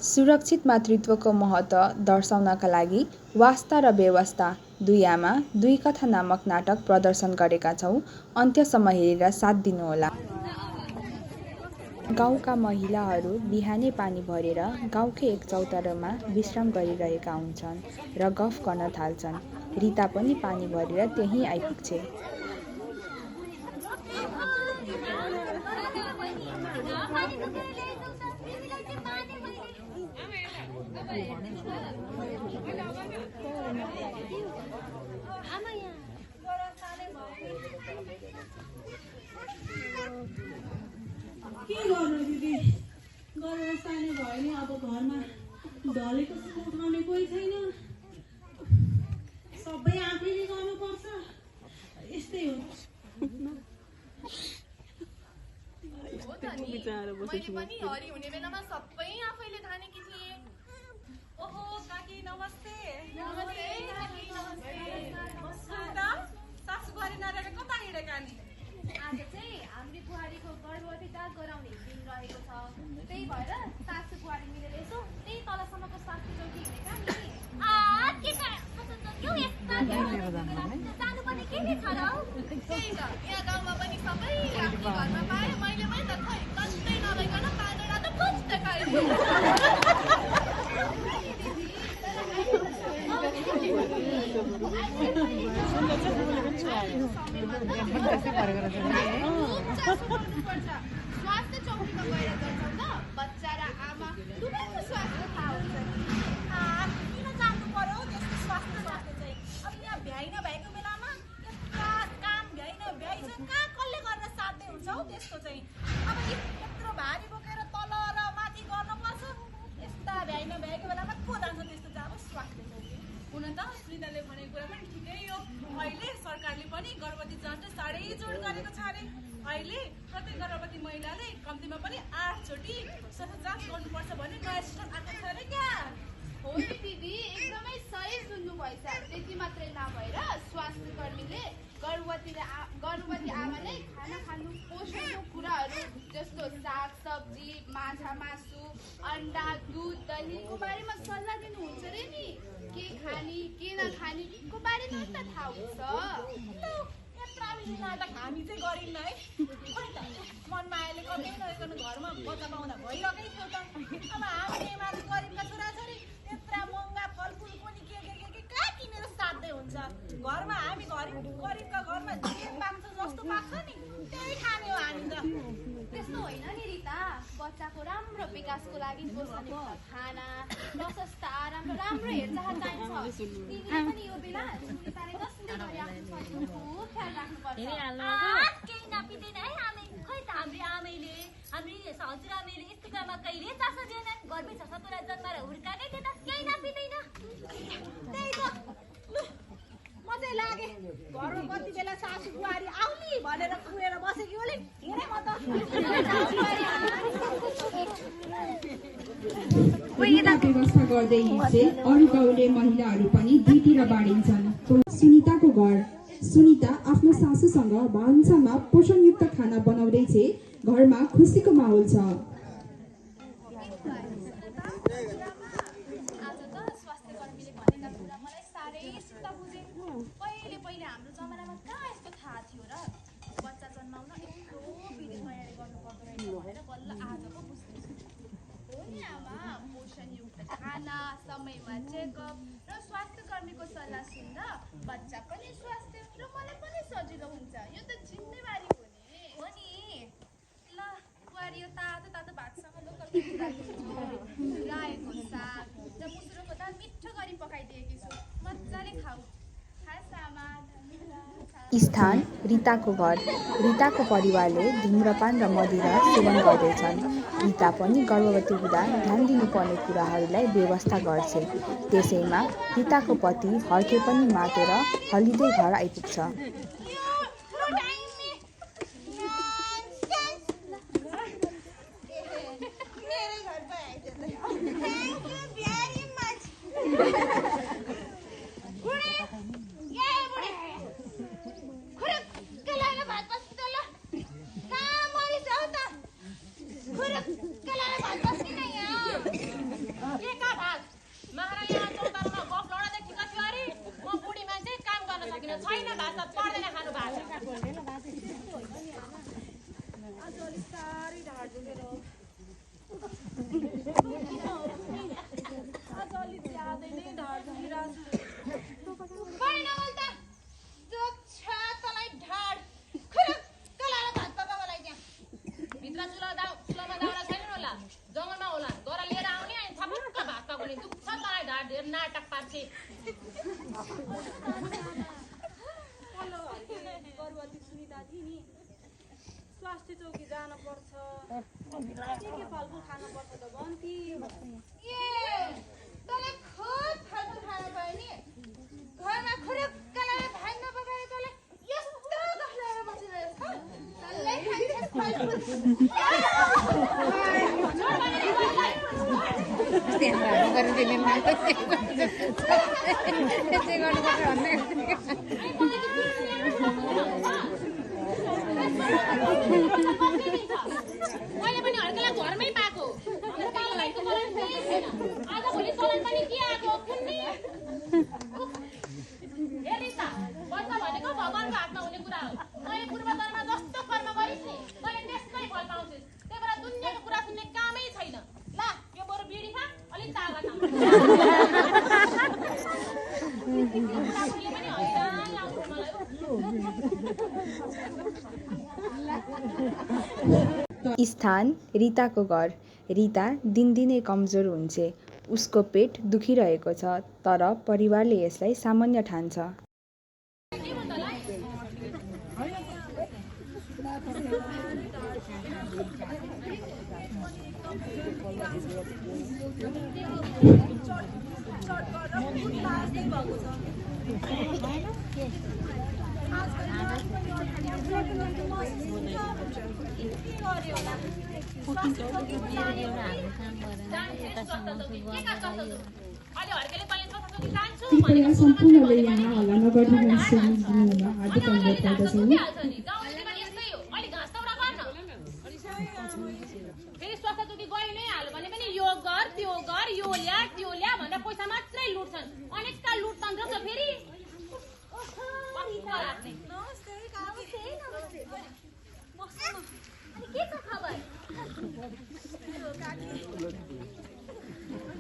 सुरक्षित मातृत्वको महत्त्व दर्शाउनका लागि वास्ता र बेवास्ता दुई आमा दुई कथा नामक नाटक प्रदर्शन गरेका छौँ। अन्त्यसम्म हेरेर साथ दिनुहोला। गाउँका महिलाहरू बिहानै पानी भरेर गाउँकै एक चौतारोमा विश्राम गरिरहेका हुन्छन् र गफ गर्न थाल्छन्। रिता पनि पानी भरेर त्यहीँ आइपुग्छे। के गर्नु दिदी, गरेर सानो भयो नि। अब घरमा ढलेको सुन उठाउने कोही छैन, सबै आफैले गर्नुपर्छ। यस्तै हो। मैले पनि हरि हुने बेलामा सबै आफैले थानेकी थिएँ। ओहो काकी नमस्ते। नमस्ते काकी नमस्ते। सासु बुहारी नरहेर कता हिँडेका नि? आज चाहिँ हाम्रो बुहारीको गर्भवती जाँच गराउने दिन रहेको छ। त्यही भएर सासु बुहारी मिलेर यसो त्यही तलसम्मको स्वास्थ्य चौकी हिँडेका नि। जानुपर्ने के छ र? त्यही त, यहाँ गाउँमा पनि सबै आफ्नो घरमा पाएँ। मैले पनि त खै कतै नभइकन पाँचवटा त खोज्दै खाएँ। स्वास्थ्य चौकीमा गएर दर्शाउँदा बच्चा र आमा दुवैको स्वास्थ्य थाहा हुन्छ। किन जानु पर्यो त्यस्तो स्वास्थ्य चाहिँ? अब यहाँ भ्याइ नभ्याएको बेलामा यस्ता काम भ्याइ नभ्याइ चाहिँ कहाँ कसले गरेर साध्य हुन्छ हौ त्यस्तो चाहिँ? अब यत्रो भारी बोकेर तल र माथि गर्नुपर्छ। यस्ता भ्याइ नभ्याएको बेलामा को जान्छ त्यस्तो चाहिँ? अब स्वास्थ्य चौकी हुन त सुनिताले भनेको कुरा पनि ठिकै हो। अहिले सरकारले पनि गर्भवती जाँच साह्रै जोड गरेको छ अरे। अहिले प्रत्येक गर्भवती महिलाले कम्तीमा पनि 8 चोटि स्वास्थ्य जाँच गर्नुपर्छ भन्ने नयाँ सिस्टम आएको छ अरे क्या। हो नि दिदी, एकदमै सही सुन्नुभएछ। त्यति मात्रै नभएर स्वास्थ्य कर्मीले गर्भवती आमाले खाना खानु पोषणको कुराहरू जस्तो साग सब्जी, माछा मासु, अन्डा, दुध, दहीको बारेमा सल्लाह दिनुहुन्छ रे नि। के खाने के नखाने को बारेमा त थाहा हुन्छ। हामी चाहिँ गरिन्न है। खै त मनमा आएले कतै नगइकन घरमा बच्चा पाउँदा भइरहेकै थियो त। अब हामी माथि गरिबका छोराछोरी यत्रा महँगा फलफुल पनि के कहाँ किनेर साध्य हुन्छ? घरमा हामी गरिबका घरमा जे पाक्छ जस्तो पाक्छ नि त्यही खाने हो हामी त। त्यस्तो होइन नि रिता, बच्चाको राम्रो विकासको लागि पोषणयुक्त खाना, प्रशस्त आराम र राम्रो हेरचाह चाहिन्छ। तिमीले पनि यो बेला सुनिताले नसुन्दै गरी आफ्नो स्वास्थ्यको खुब ख्याल राख्नुपर्छ। केही नपिँदैन है आमै। खै त हाम्रो आमैले हाम्रो हजुरआमैले यस्तो कुरामा कहिले चासो दिएनन्। घरमै छ सतुरा जन्माएर हुर्काने त्यो त केही नपिँदैन। त्यही त लु म चाहिँ लागे घरमा कति बेला सासु बुहारी आउली भनेर कुरेर बसेकी होली हिँडे म त। व्यवस्था गर्दै हिँड्छे अरू गाउँले महिलाहरू पनि दुईतिर बाँडिन्छन्। सुनिताको घर। सुनिता आफ्नो सासूसँग भान्सामा पोषणयुक्त खाना बनाउँदैछ। घरमा खुसीको माहौल छ। आज त स्वास्थ्य कर्मीले भनेका कुरा मलाई साह्रै सिद्ध बुझे। पहिले हाम्रो जमानामा कहाँ यस्तो थाहा थियो र? बच्चा जन्माउन यत्रो विधि तयारी गर्नुपर्दो रहेछ भनेर बल्ल आज पो बुझ्दैछु। हो नि आमा, पोषणयुक्त खाना, समयमा चेकअप र स्वास्थ्य कर्मीको सल्लाह सुन्दा बच्चा पनि स्वास्थ्य र मलाई पनि सजिलो हुन्छ। यो त जिम्मेवारी हो नि। हो नि। ल बुहारी, यो तातो भातसँग लोकल रायोको साग र मुसुरोको दाल मिठो गरी पकाइदिएकी छु। मजाले खाऊ। खास आमा, स्थान रिताको घर। रिताको परिवारले धुम्रपान र मदिरा सेवन गर्दैछन्। रिता पनि गर्भवती हुँदा ध्यान दिनुपर्ने कुराहरूलाई व्यवस्था गर्छे। त्यसैमा रिताको पति हर्के पनि मातेर हलिँदै घर आइपुग्छ। पनि दुख्छ तँलाई ढाड धेर नाटक पार्थे गर्भवती सुनिता थिए नि स्वास्थ्य चौकी जानुपर्छ के फलफुल खानुपर्छ त भन्थे तँलाई खुब फलफुल खानु पायो नि घरमा खुरुक्कलाई भाइ नपकाएर तँलाई यस्तो गफलाएर बसिरहेछ तँलाई खाइदिएस फलफुल मैले पनि हर्केलाई घरमै पाएको आज भोलि चलन पनि के आएको कुन्नी हेरिस् बच्चा भनेको भगवानको हातमा हुने कुरा हो मैले पूर्वजन्ममा जस्तो कर्म गरिस् नि तैँले त्यसकै फल पाउँछिस् त्यही भएर दुनियाँको कुरा सुन्ने कामै छैन ला यो बरु बिडी खा अलिक तागत पनि हैरान लाग्छ मलाई स्थान रिताको घर। रिता दिनदिनै कमजोर हुन्छ। उसको पेट दुखिरहेको छ तर परिवारले यसलाई सामान्य ठान्छ। कृपया सम्पूर्णले यहाँ हल्ला नगरिदिनुहोस् सुनिदिनुमा हार्दिक अनुरोध गर्दछौँ। फेरि स्वास्थ्य चौकी गरि नै हाल्यो भने पनि यो गर त्यो ल्या भनेर पैसा मात्रै लुट्छन् अनेकका लुटतन्त्र छ फेरि के छ खबर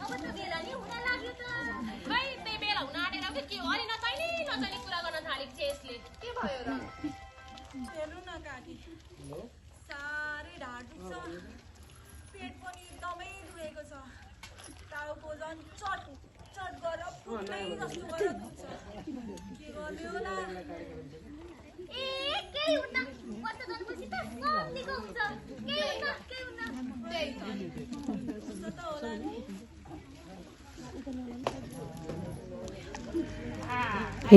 अब त बेला नि हुन लाग्यो त खै त्यही बेला हुन आँटेर के हो अनि नचाहिने कुरा गर्न थालेको छ यसले के भयो र हेर्नु न काकी साह्रै ढाड दुख्छ पेट पनि एकदमै दुखेको छ टाउको झन् चट चट गरेर फुट्नै जस्तो गरेर दुख्छ के गर्ने होला ए केही हुन्न बच्चा जन्मेपछि त कम्तीको हुन्छ केही हुन्न त्यही त होला नि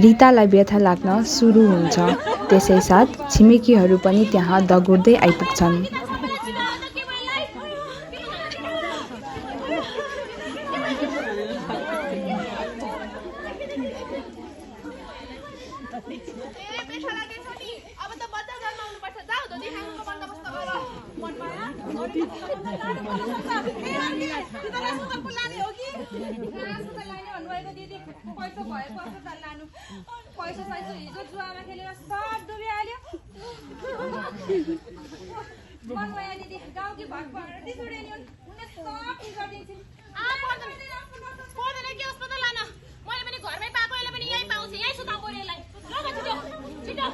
रितालाई व्यथा लाग्न सुरु हुन्छ। त्यसै साथ छिमेकीहरू पनि त्यहाँ दगुर्दै आइपुग्छन्। पैसा हिजो जुवामा खेलेर सब डुबिहाल्यो मनमाया दिदी गाउँकी भाग भएर डिसुडे नि उनले सब ठिक गरिदिन्छन् पर्दैन के अस्पताल लान मैले पनि घरमै पाएको यसले पनि यहीँ पाउँछ यहीँ सुताउ पऱ्यो यसलाई ल छिटो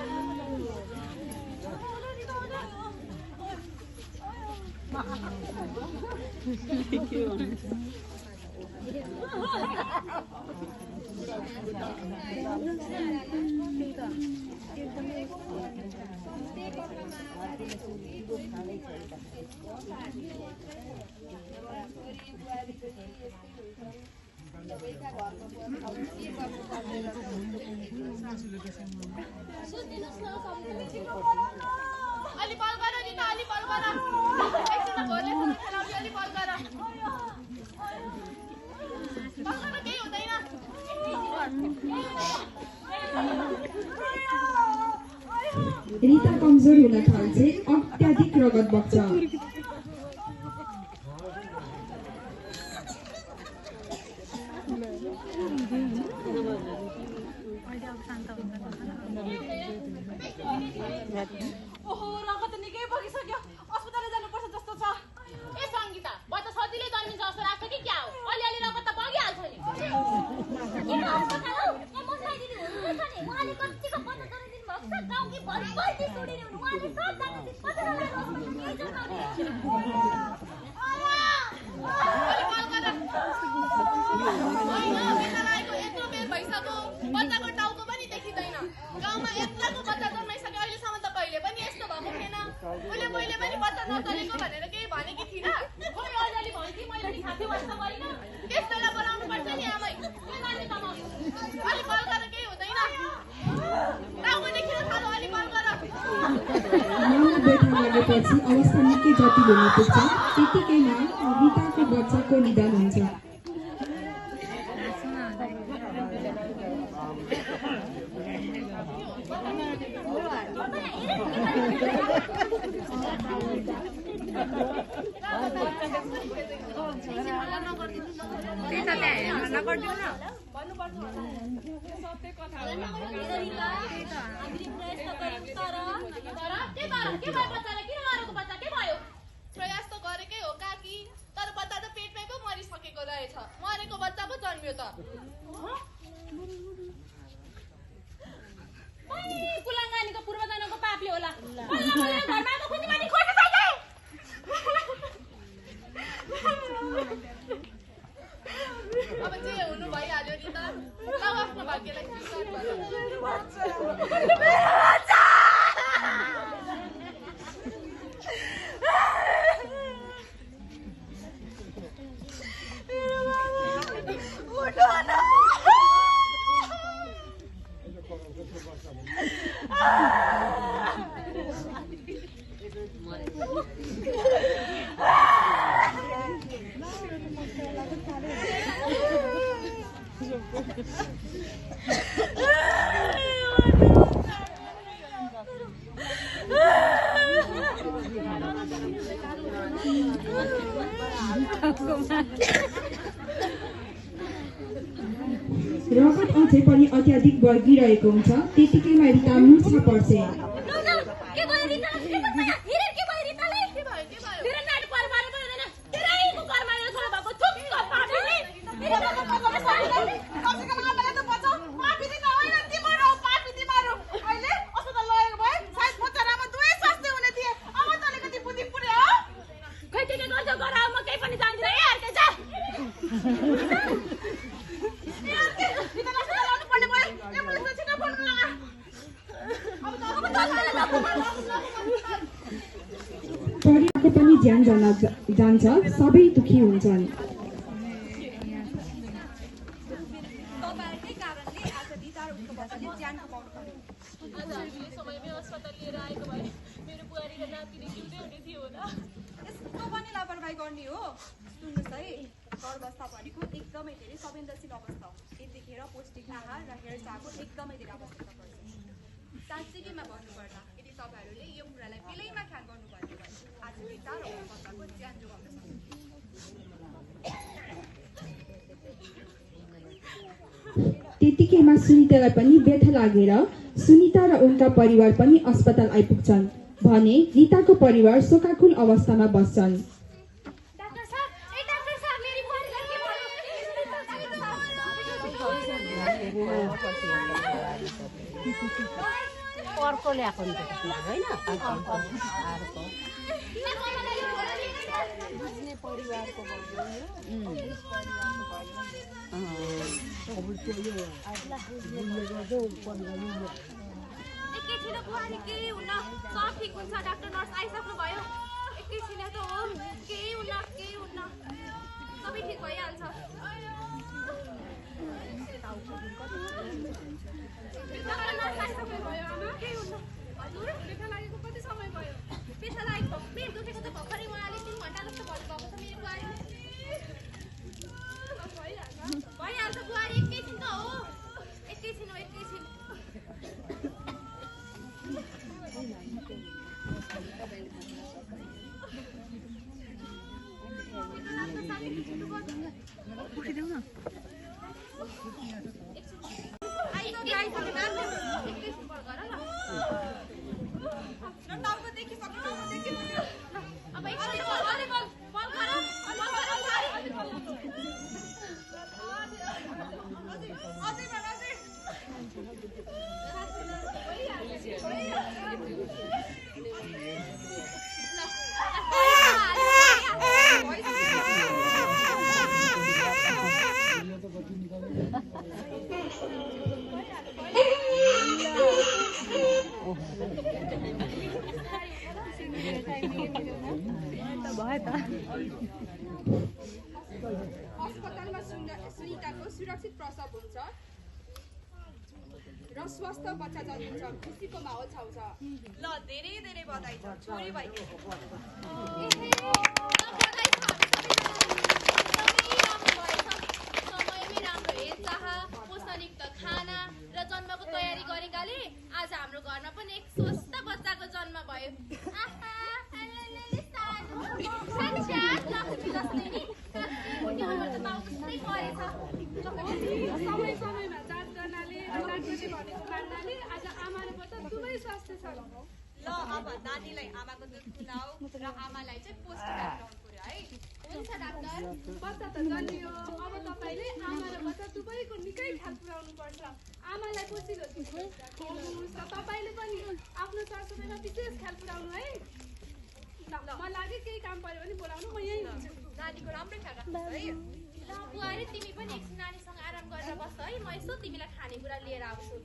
अलि बल गर नि त अलि बल गर एकछिनमा घरले फोन खेलाउने अलि बल गर केही हुँदैन रिता कमजोर हुन थाल्छ। अत्याधिक रगत बग्छ। ओहो रगत निकै बगिसक्यो अस्पताल जानुपर्छ जस्तो छ ए सङ्गीता बच्चा सजिलै जन्मिन्छ जस्तो लाग्छ कि क्या हो अलिअलि रगत त बगिहाल्छ नि किन अस्पताल हौ ए मसाइ दिदी हुनुहुन्छ नि उहाँले कतिको पत्ता गरिदिनु भएको छ गाउँकी भरभर डिसुडे हुनु उहाँले सब जान्नुहुन्छ पत्ता लगाउनु त होइन त्यस बेला बोलाउनु पर्छ नि आमै के गर्ने त म अलि कल गरेर केही हुँदैन टाउको देखिन थालो अलि कल गर मामला बैठक लागेपछि अवस्था निकै जटिल हुन पुग्छ त्यतिकैमा रिताको बच्चाको निधन हुन्छ प्रयास त गरेकै हो काकी तर बच्चा त पेटमै पो मरिसकेको रहेछ मरेको बच्चा पो जन्मियो त कुलाङ्गानीको पूर्वजनको पापले होला अब जे हुनु भइहाल्यो नि त आफ्नो भाग्यलाई रगत अझै पनि अत्याधिक बगिरहेको हुन्छ त्यतिकैमा रिता मुर्छा पर्छ परिवारको पनि ज्यान जान्छ सबै दुखी हुन्छन् तपाईँहरूकै कारणले आज रिता र उनको बच्चाले ज्यान गुमाउनु पर्यो समयमै अस्पताल लिएर आएको भए मेरो बुहारी र नातिले जिउँदै हुने थियो होला यस्तो पनि लापरवाही गर्ने हो सुन्नुहोस् है गर्भावस्था भनेको एकदमै धेरै संवेदनशील अवस्था हो यतिखेर पौष्टिक आहार र हेरचाहको एकदमै धेरै आवश्यकता पर्छ साँच्चीकैमा भन्नुपर्दा यदि तपाईँहरूले यो कुरालाई बेलैमा ख्याल गर्नुभयो भने आज रिता र उनको बच्चाको ज्यान जोगाउन त्यतिकैमा सुनितालाई पनि व्यथा लागेर सुनिता र उनका परिवार पनि अस्पताल आइपुग्छन् भने रिताको परिवार शोकाकुल अवस्थामा बस्छन् अर्को ल्याएको नि होइन परिवारको एकैछिन बुहारी केही हुन्न सब ठिक हुन्छ डाक्टर नर्स आइसक्नु भयो एकैछिन त हो केही हुन्न सबै ठिक भइहाल्छ डाक्टर नर्स आइसक्नु भयो आमा केही हुन्न हजुर पेटा लागेको कति समय भयो पेटा लागेको पेट दुखेको त भर्खरै उहाँले 3 घण्टा जस्तो भन्नुभएको छ मेरो बुहारी भइहाल्छ बुहारी एकैछिन त हो एकैछिन टाउको देखिसक्नु अस्पतालमा सुनिताको सुरक्षित प्रसव हुन्छ र स्वस्थ बच्चा जन्मिन्छ, खुसीको माहौल छाउँछ। ल धेरै धेरै बधाई छ छोरी भाइ। समयमै राम्रो हेरचाह, पोषणयुक्त खाना र जन्मको तयारी गरेकाले आज हाम्रो घरमा पनि एक स्वस्थ बच्चाको जन्म भयो। समय समयमा जाँच गर्नाले र डाक्टरले भनेको मान्नाले आज आमा र बच्चा दुवै स्वास्थ्य छ। ल अब दादीलाई आमाको दुध खुलाऊ र आमालाई चाहिँ पौष्टिक खुवाउनु पर्यो है। हुन्छ डाक्टर। बच्चा त जन्मियो, अब तपाईँले आमा र बच्चा दुवैको निकै ख्याल पुर्याउनु पर्छ। आमालाई पोसिलो खुवाउनुहोस् र तपाईँले पनि आफ्नो स्वास्थ्यमा विशेष ख्याल पुर्याउनु है। ल मलाई लाग्यो केही काम पर्यो भने बोलाउनु, म यहीँ हुन्छु। नानीको राम्रो ख्याल राख्नुहोस् है। ल बुहारी तिमी पनि एकछिन नानीसँग आराम गरेर बस है, म यसो तिमीलाई खानेकुरा लिएर आउँछु।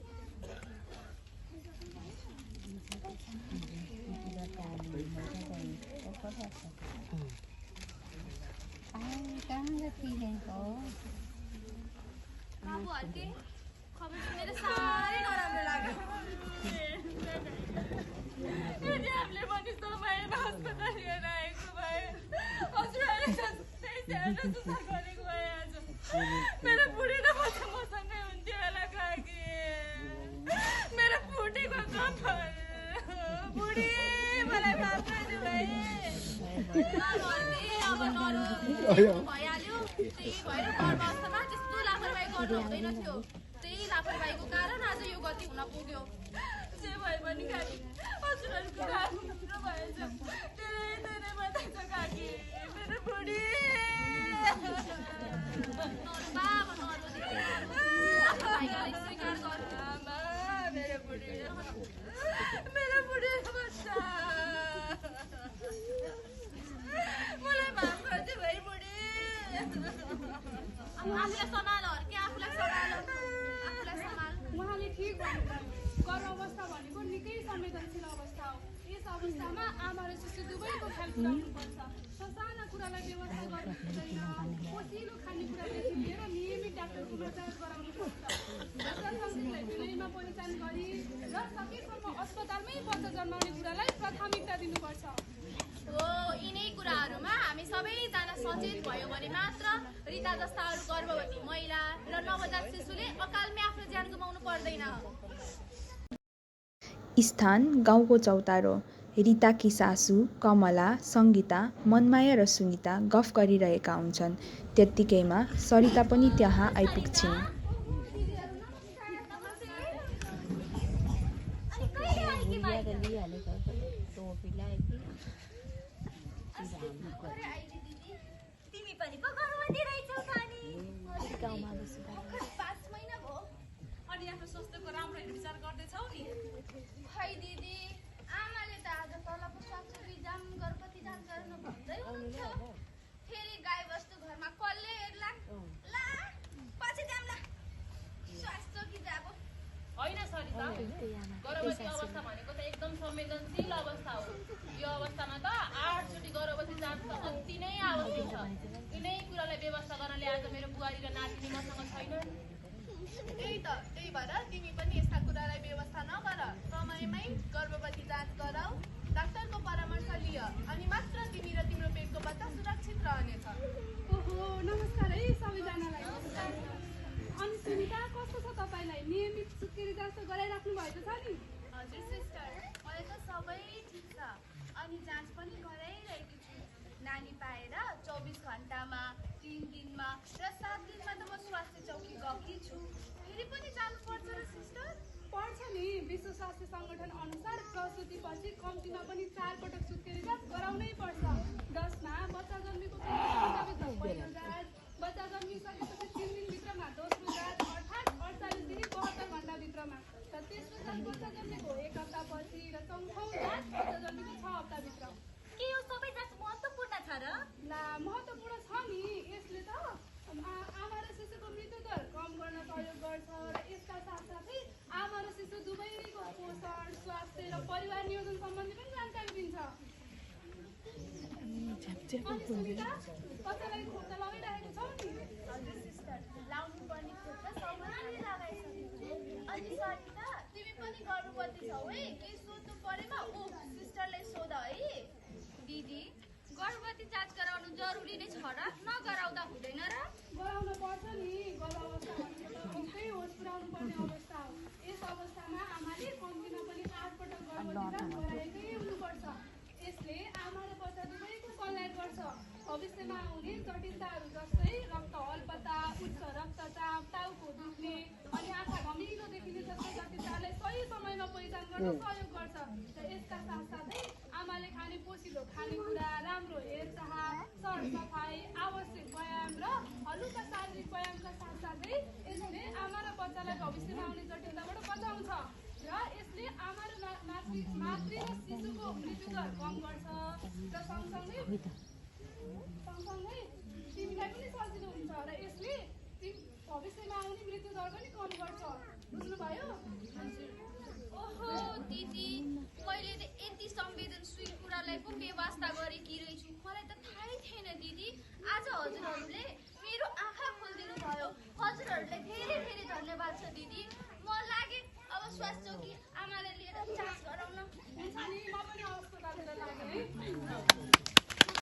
बाबु हर्के खबर सुनेर साह्रै नराम्रो लाग्यो। हामीले पनि समयमा अस्पताल लिएर आएको भए हजुरहरूले जस्तै स्याहार सुसार गरेको भए आज मेरो बुढी र बच्चा मसँगै हुन्थ्यो होला काकी। मेरो फुटेको कपाल बुढी मलाई माफ गर्नु भाइ। अब नरो भइहाल्यो, त्यही भएर गर्भावस्थामा त्यस्तो लापरवाही गर्नु हुँदैन थियो। त्यही लापरवाहीको कारण आज यो गति हुन पुग्यो। जे भए पनि काकी हजुरहरूको आफ्नो मित्र भएछ। धेरै धेरै बधाई छ काकी। मेरो बुढी बाबा नरो स्वीकार गर्नु। आमा मेरो बुढी मेरो बुढी बच्चा मलाई माफ गरिदियो भाइ बुढी। अब आफूलाई सम्हाल हर्के, आफूलाई सम्हाल। उहाँले ठिक भन्नुभयो। गर्भावस्था भनेको निकै संवेदनशील अवस्था हो। यस अवस्थामा आमा र शिशु दुवैको ख्याल पुर्याउनुपर्छ। ससाना कुरालाई व्यवस्था गर्नु हुँदैन। पोसिलो खानेकुरादेखि लिएर नियमित डाक्टरको जाँच गराउनुपर्छ। बच्चा सङ्गीतलाई विनयमा पहिचान गरी र सकेसम्म अस्पतालमै बच्चा जन्माउने कुरालाई प्राथमिकता दिनुपर्छ। हो, यिनै कुराहरूमा हामी सबैजना सचेत भयो भने मात्र रिता जस्ता अरू गर्भवती महिला र नवजात शिशुले अकालमै आफ्नो ज्यान गुमाउनु पर्दैन। स्थान गाउँको चौतारो। रिताकी सासू कमला, सङ्गीता, मनमाया र सुनिता गफ गरिरहेका हुन्छन्। त्यत्तिकैमा सरिता पनि त्यहाँ आइपुग्छिन्। तिमी पनि पो गर्भवती रहेछौ त अनि? 5 महिना भयो। अनि आफ्नो स्वास्थ्यको राम्रो हेरविचार गर्दैछौ नि? खै दिदी, आमाले त आज तलको स्वास्थ्य जाम गर्भवती जाँच गर्नु भन्दै हुनुहुन्थ्यो। फेरि गाईबस्तु घरमा कसले हेर्ला? ला पछि जाम्ला। स्वास्थ्य कि जाब होइन सरिता, गर्भवती अवस्था भनेको त एकदम संवेदनशील अवस्था हो। यो अवस्थामा त 8 चोटि गर्भवती जाँच त अति नै आवश्यक छ। यिनै कुरालाई व्यवस्था गर्नले आज मेरो बुहारी र नातिनी मसँग छैनन्। त्यही भएर तिमी पनि यस्ता कुरालाई व्यवस्था नगर, समयमै गर्भवती जाँच गराऊ, डाक्टरको परामर्श लिय, अनि मात्र तिमी र तिम्रो पेटको बच्चा सुरक्षित रहनेछ। ओहो, नमस्कार है सबैजनालाई। अनि सुनिता, कस्तो छ तपाईँलाई? नियमित सुत्केरी जाँच गराइराख्नु भएको छ नि? हजुर सिस्टर, मलाई त सबै ठिक छ, अनि जाँच पनि गराइरहेकी छु। नानी पाएर 24 घन्टामा, 3 दिनमा र 7 दिनमा त म स्वास्थ्य चौकी गएकी छु। फेरि पनि जानु पर्छ र सिस्टर? पर्छ नि। विश्व स्वास्थ्य सङ्गठन अनुसार प्रसुतिपछि कम्तीमा पनि 4 पटक सुत्केरी जाँच गराउनै पर्छ। जसमा बच्चा जन्मेको पहिलो जाँच, बच्चा जन्मिसकेपछि 3 दिनभित्रमा दोस्रो जाँच, अर्थात् 48 देखि 72 घन्टाभित्रमा, र तेस्रो जाँच बच्चा जन्मेको 1 हप्तापछि, र चौथो जाँच बच्चा जन्मेको 6 हप्ताभित्र। के यो सबै जाँच महत्त्वपूर्ण छ र? ला, महत्त्वपूर्ण छ नि। यसले त आमा र शिशुको मृत्युदर कम गर्न सहयोग गर्छ र यसका साथसाथै आमा र शिशु दुवैको पोषण, स्वास्थ्य र परिवार नियोजन सम्बन्धी पनि जानकारी दिन्छ। अनि सुनिता, कसैलाई खोप त लगाइरहेको छौ नि? पनि गर्भवती छौ है, केही सोध्नु परेमा ऊ सिस्टरले सोध है। दिदी गर्भवती जाँच गराउनु जरुरी नै छ र? नगराउँदा हुँदैन र? गराउन पर्छ नि, गर्भावस्था भनेको त आफै होस पुऱ्याउनु पर्ने अवस्था हो। यस अवस्थामा आमाले कम्तीमा पनि 8 पटक गर्भवती जाँच गराएकै हुनुपर्छ। यसले आमा र बच्चा दुवैको कल्याण गर्छ। भविष्यमा आउने जटिलताहरू जस्तै रक्त अल्पता, उच्च रक्तचाप, टाउको दुख्ने अनि आँखा धमिलो देखिने जस्ता जटिलतालाई सही समयमा पहिचान गर्न सहयोग गर्छ। र यसका साथसाथै आमाले खाने पोसिलो खानेकुरा, राम्रो हेरचाह, सरसफाइ, आवश्यक व्यायाम र हलुका शारीरिक व्यायामका साथसाथै यसले आमा र बच्चालाई भविष्यमा आउने जटिलताबाट बचाउँछ र यसले आमा र मातृ र शिशुको मृत्युदर कम गर्छ र सँगसँगै तिमीलाई पनि सजिलो हुन्छ र यसले भविष्यमा आउने मृत्युदर पनि कम गर्छ। बुझ्नुभयो? ओहो दिदी, मैले त यति संवेदनशील कुरालाई पो बेवास्ता गरेकी रहेछु। मलाई त थाहै थिएन दिदी। आज हजुरहरूले मेरो आँखा खोलिदिनु भयो। हजुरहरूलाई धेरै धेरै धन्यवाद छ दिदी। म लागे अब स्वास्थ्य चौकी आमालाई लिएर जाँच गराउन। हुन्छ नि, म पनि अस्पतालतिर लागेँ है।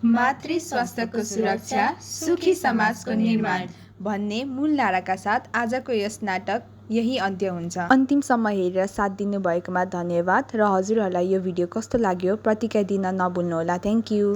मातृ स्वास्थ्यको सुरक्षा, सुखी समाजको निर्माण भन्ने मूल नाराका साथ आजको यस नाटक यही अन्त्य हुन्छ। अन्तिमसम्म हेरेर साथ दिनुभएकोमा धन्यवाद र हजुरहरूलाई यो भिडियो कस्तो लाग्यो प्रतिक्रिया दिन नभुल्नुहोला। Thank you.